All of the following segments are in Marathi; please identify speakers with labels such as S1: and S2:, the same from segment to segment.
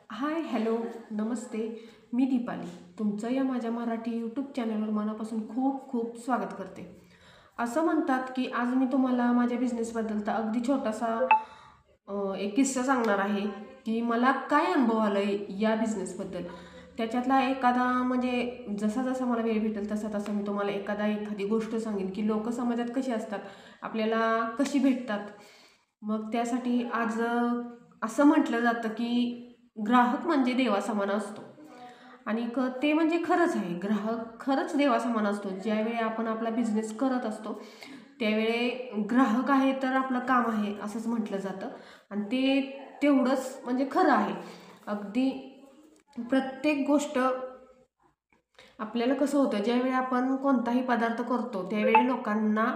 S1: हाय, हॅलो, नमस्ते. मी दीपाली. तुमचं या माझ्या मराठी यूट्यूब चॅनलवर मनापासून खूप खूप स्वागत करते. असं म्हणतात की आज मी तुम्हाला माझ्या बिझनेसबद्दलचा अगदी छोटासा एक किस्सा सांगणार आहे की मला काय अनुभव आला आहे या बिझनेसबद्दल. त्याच्यातला एखादा म्हणजे जसा जसा मला वेळ भेटेल तसा तसा मी तुम्हाला एखादी गोष्ट सांगेन की लोक समाजात कशी असतात, आपल्याला कशी भेटतात. मग त्यासाठी आज असं म्हटलं जातं की ग्राहक म्हणजे देवासमान असतो. आणि ते म्हणजे खरंच आहे, ग्राहक खरंच देवासमान असतो. ज्यावेळी आपण आपला बिझनेस करत असतो त्यावेळी ग्राहक आहे तर आपलं काम आहे असंच म्हटलं जातं. आणि ते तेवढंच म्हणजे खरं आहे. अगदी प्रत्येक गोष्ट आपल्याला कसं होतं, ज्यावेळी आपण कोणताही पदार्थ करतो त्यावेळी लोकांना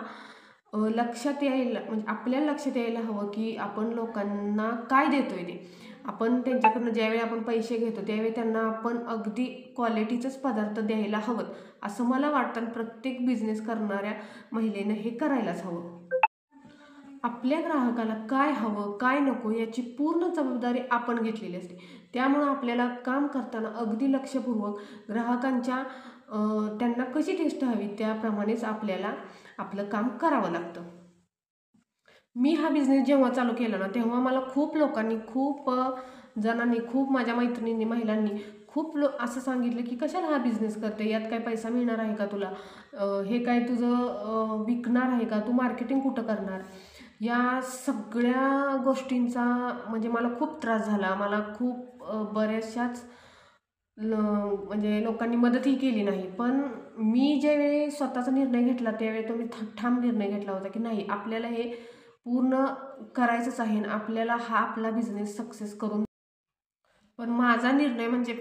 S1: लक्षात यायला म्हणजे आपल्याला लक्षात यायला हवं की आपण लोकांना काय देतोय ते. आपण त्यांच्याकडनं ज्यावेळी आपण पैसे घेतो त्यावेळी त्यांना आपण अगदी क्वालिटीचंच पदार्थ द्यायला हवं असं मला वाटतं. प्रत्येक बिझनेस करणाऱ्या महिलेनं हे करायलाच हवं. आपल्या ग्राहकाला काय हवं काय नको याची पूर्ण जबाबदारी आपण घेतलेली असते. त्यामुळं आपल्याला काम करताना अगदी लक्षपूर्वक ग्राहकांच्या त्यांना कशी टेस्ट हवी त्याप्रमाणेच आपल्याला आपलं काम करावं लागतं. मी हा बिझनेस जेव्हा चालू केला ना तेव्हा मला खूप लोकांनी जणांनी खूप माझ्या मैत्रिणींनी महिलांनी असं सांगितलं की कशाला हा बिझनेस करते, यात काय पैसा मिळणार आहे का तुला, हे काय तुझं विकणार आहे का, तू मार्केटिंग कुठं करणार. या सगळ्या गोष्टींचा म्हणजे मला खूप त्रास झाला. मला खूप बऱ्याचशाच म्हणजे लोकांनी मदतही केली नाही. पण मी ज्यावेळी स्वतःचा निर्णय घेतला त्यावेळी तो मी ठाम निर्णय घेतला होता की नाही, आपल्याला हे पूर्ण करायचंच आहे आणि आपल्याला हा आपला बिझनेस सक्सेस करून. पण माझा निर्णय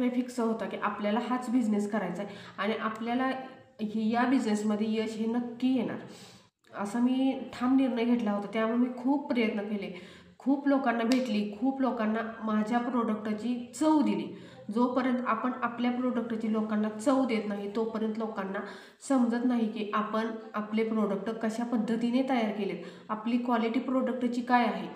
S1: फिक्स होता की आपल्याला हाच बिझनेस करायचा आहे आणि आपल्याला या बिझनेसमध्ये यश हे नक्की येणार असा मी ठाम निर्णय घेतला होता. त्यामुळे मी खूप प्रयत्न केले, खूप लोकांना भेटली, खूप लोकांना माझ्या प्रोडक्टची चव दिली. जोपर्यंत आपण आपल्या प्रोडक्टची लोकांना चव देत नाही तोपर्यंत लोकांना समजत नाही की आपण आपले प्रोडक्ट कशा पद्धतीने तयार केलेत, आपली क्वालिटी प्रोडक्टची काय आहे.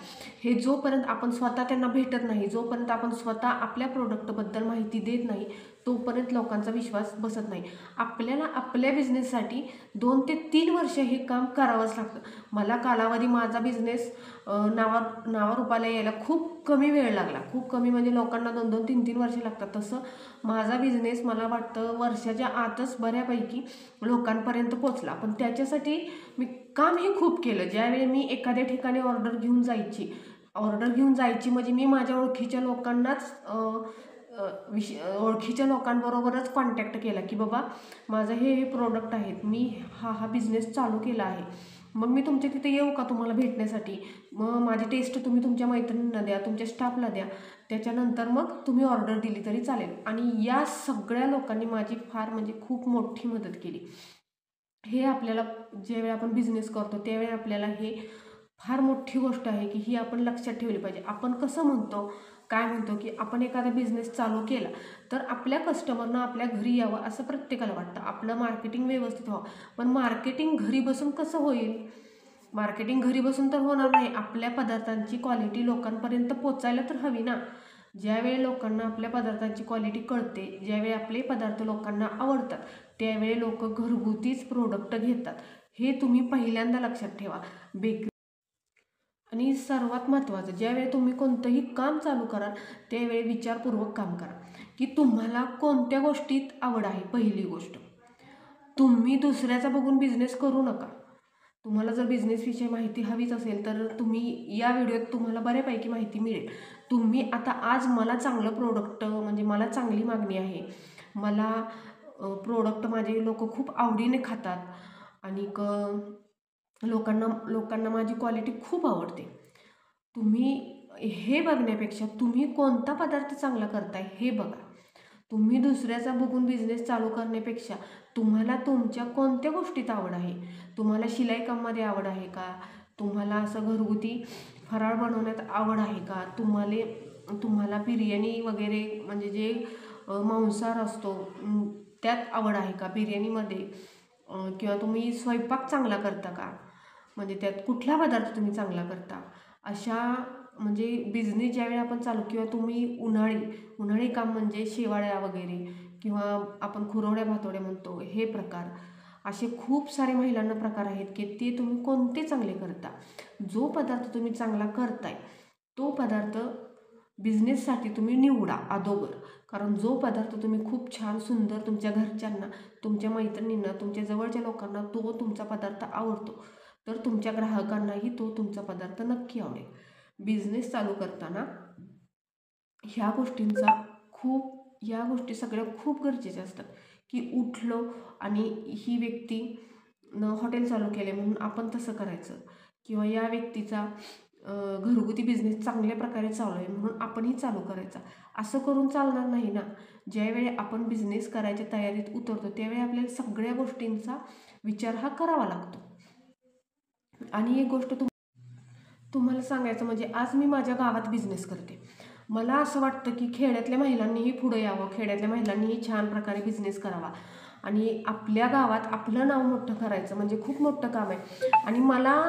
S1: हे जोपर्यंत आपण स्वतः त्यांना भेटत नाही, जोपर्यंत आपण स्वतः आपल्या प्रोडक्टबद्दल माहिती देत नाही तोपर्यंत लोकांचा विश्वास बसत नाही. आपल्याला आपल्या बिझनेससाठी 2 ते 3 वर्ष हे काम करावंच लागतं. मला कालावधी माझा बिझनेस नावारूपाला यायला खूप कमी वेळ लागला. खूप कमी म्हणजे लोकांना 2-2, 3-3 वर्ष लागतात. तसं माझा बिझनेस मला वाटतं वर्षाच्या आतच बऱ्यापैकी लोकांपर्यंत पोचला. पण त्याच्यासाठी मी कामही खूप केलं. ज्यावेळी मी एखाद्या ठिकाणी ऑर्डर घेऊन जायची म्हणजे मी माझ्या ओळखीच्या लोकांबरोबरच कॉन्टॅक्ट केला की बाबा माझं हे प्रोडक्ट आहेत, मी हा बिझनेस चालू केला आहे. मग मी तुमच्या तिथे येऊ का तुम्हाला भेटण्यासाठी, मग माझी टेस्ट तुम्ही तुमच्या मैत्रिणींना द्या, तुमच्या स्टाफला द्या, त्याच्यानंतर मग तुम्ही ऑर्डर दिली तरी चालेल. आणि या सगळ्या लोकांनी माझी फार म्हणजे खूप मोठी मदत केली. हे आपल्याला ज्यावेळी आपण बिझनेस करतो त्यावेळी आपल्याला हे फार मोठी गोष्ट आहे की ही आपण लक्षात ठेवली पाहिजे. आपण कसं म्हणतो, काय म्हणतो की आपण एखादा बिझनेस चालू केला तर आपल्या कस्टमरनं आपल्या घरी यावं असं प्रत्येकाला वाटतं, आपलं मार्केटिंग व्यवस्थित व्हावं. पण मार्केटिंग घरी बसून कसं होईल? मार्केटिंग घरी बसून तर होणार नाही. आपल्या पदार्थांची क्वालिटी लोकांपर्यंत पोचायला तर हवी ना. ज्यावेळी लोकांना आपल्या पदार्थांची क्वालिटी कळते, ज्यावेळी आपले पदार्थ लोकांना आवडतात त्यावेळी लोक घरगुतीच प्रोडक्ट घेतात. हे तुम्ही पहिल्यांदा लक्षात ठेवा. आणि सर्वात महत्त्वाचं, ज्यावेळी तुम्ही कोणतंही काम चालू कराल त्यावेळी विचारपूर्वक काम करा की तुम्हाला कोणत्या गोष्टीत आवड आहे. पहिली गोष्ट, तुम्ही दुसऱ्याचा बघून बिझनेस करू नका. तुम्हाला जर बिझनेसविषयी माहिती हवीच असेल तर तुम्ही या व्हिडिओत तुम्हाला बऱ्यापैकी माहिती मिळेल. तुम्ही आता आज मला चांगलं प्रोडक्ट म्हणजे मला चांगली मागणी आहे, मला प्रोडक्ट माझे लोक खूप आवडीने खातात आणि लोकांना माझी क्वालिटी खूप आवडते. तुम्ही हे बघण्यापेक्षा तुम्ही कोणता पदार्थ चांगला करताय हे बघा. तुम्ही दुसऱ्याचा बघून बिझनेस चालू करण्यापेक्षा तुम्हाला तुमच्या कोणत्या गोष्टीत आवड आहे. तुम्हाला शिलाई काममध्ये आवड आहे का, तुम्हाला असं घरगुती फराळ बनवण्यात आवड आहे का, तुम्हाला बिर्याणी वगैरे म्हणजे जे मांसाहार असतो त्यात आवड आहे का बिर्याणीमध्ये, किंवा तुम्ही स्वयंपाक चांगला करता का. म्हणजे त्यात कुठला पदार्थ तुम्ही चांगला करता, अशा म्हणजे बिझनेस ज्यावेळी आपण चालू किंवा तुम्ही उन्हाळी काम म्हणजे शेवाळ्या वगैरे किंवा आपण खुरवड्या भातोड्या म्हणतो हे प्रकार, असे खूप सारे महिलांना प्रकार आहेत की ते तुम्ही कोणते चांगले करता. जो पदार्थ तुम्ही चांगला करताय तो पदार्थ बिझनेससाठी तुम्ही निवडा अगोदर. कारण जो पदार्थ तुम्ही खूप छान सुंदर तुमच्या घरच्यांना, तुमच्या मैत्रिणींना, तुमच्या जवळच्या लोकांना तो तुमचा पदार्थ आवडतो, तर तुमच्या ग्राहकांनाही तो तुमचा पदार्थ नक्की आवडेल. बिझनेस चालू करताना या गोष्टी सगळ्या खूप गरजेच्या असतात की उठलो आणि ही व्यक्ती हॉटेल चालू केले म्हणून आपण तसं करायचं, किंवा या व्यक्तीचा घरगुती बिझनेस चांगल्या प्रकारे चालू आहे म्हणून आपणही चालू करायचा, असं करून चालणार नाही ना. ज्यावेळी आपण बिझनेस करायच्या तयारीत उतरतो त्यावेळी आपल्याला सगळ्या गोष्टींचा विचार हा करावा लागतो. आणि एक गोष्ट तुम्हाला सांगायचं म्हणजे आज मी माझ्या गावात बिझनेस करते. मला असं वाटतं की खेड्यातल्या महिलांनीही पुढे यावं, खेड्यातल्या महिलांनीही छान प्रकारे बिझनेस करावा आणि आपल्या गावात आपलं नाव मोठं करायचं म्हणजे खूप मोठं काम आहे. आणि मला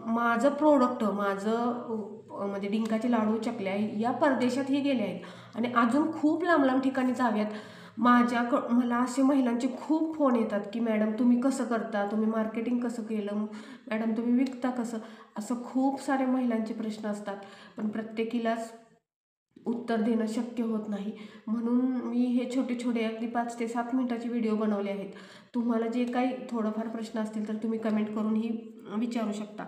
S1: माझं प्रोडक्ट म्हणजे डिंकाचे लाडू, चकल्या या परदेशातही गेले आहेत आणि अजून खूप लांब लांब ठिकाणी जाव्यात. मला असे महिलांचे खूप फोन येतात की मॅडम तुम्ही कसं करता, तुम्ही मार्केटिंग कसं केलं, मॅडम तुम्ही विकता कसं, असं खूप सारे महिलांचे प्रश्न असतात. पण प्रत्येकीलाच उत्तर देणं शक्य होत नाही, म्हणून मी हे छोटे छोटे अगदी 5 ते 7 मिनिटाचे व्हिडिओ बनवले आहेत. तुम्हाला जे काही थोडंफार प्रश्न असतील तर तुम्ही कमेंट करूनही विचारू शकता.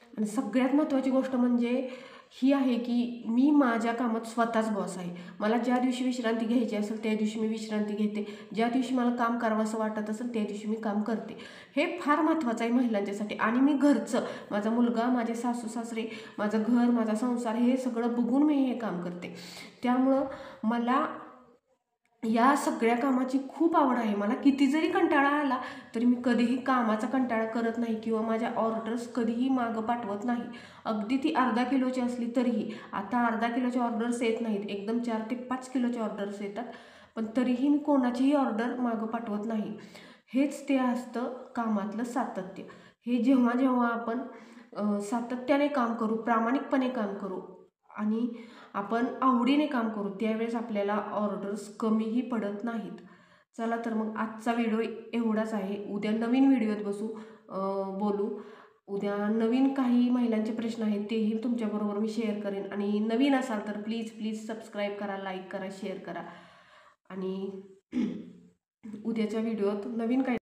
S1: आणि सगळ्यात महत्त्वाची गोष्ट म्हणजे ही आहे की मी माझ्या कामात स्वतःच बॉस आहे. मला ज्या दिवशी विश्रांती घ्यायची असेल त्या दिवशी मी विश्रांती घेते, ज्या दिवशी मला काम करावंसं वाटत असेल त्या दिवशी मी काम करते. हे फार महत्त्वाचं आहे महिलांच्यासाठी. आणि मी घरचं, माझा मुलगा, माझे सासू सासरे, माझं घर, माझा संसार हे सगळं बघून मी हे काम करते. त्यामुळं मला या सगळ्या कामाची खूप आवड आहे. मला किती जरी कंटाळा आला तरी मी कधीही कामाचा कंटाळा करत नाही किंवा माझ्या ऑर्डर्स कधीही मागं पाठवत नाही. अगदी ती अर्धा किलोची असली तरीही. आता अर्धा किलोच्या ऑर्डर्स येत नाहीत, एकदम 4 ते 5 किलोचे ऑर्डर्स येतात, पण तरीही मी कोणाचीही ऑर्डर मागं पाठवत नाही. हेच ते असतं कामातलं सातत्य. हे जेव्हा जेव्हा आपण सातत्याने काम करू, प्रामाणिकपणे काम करू आणि आपण आवडीने काम करू त्यावेळेस आपल्याला ऑर्डर्स कमीही पडत नाहीत. चला तर मग आजचा व्हिडिओ एवढाच आहे. उद्या नवीन व्हिडिओत बोलू. उद्या नवीन काही महिलांचे प्रश्न आहेत तेही तुमच्याबरोबर मी शेअर करेन. आणि नवीन असाल तर प्लीज सबस्क्राईब करा, लाईक करा, शेअर करा. आणि उद्याच्या व्हिडिओत नवीन काही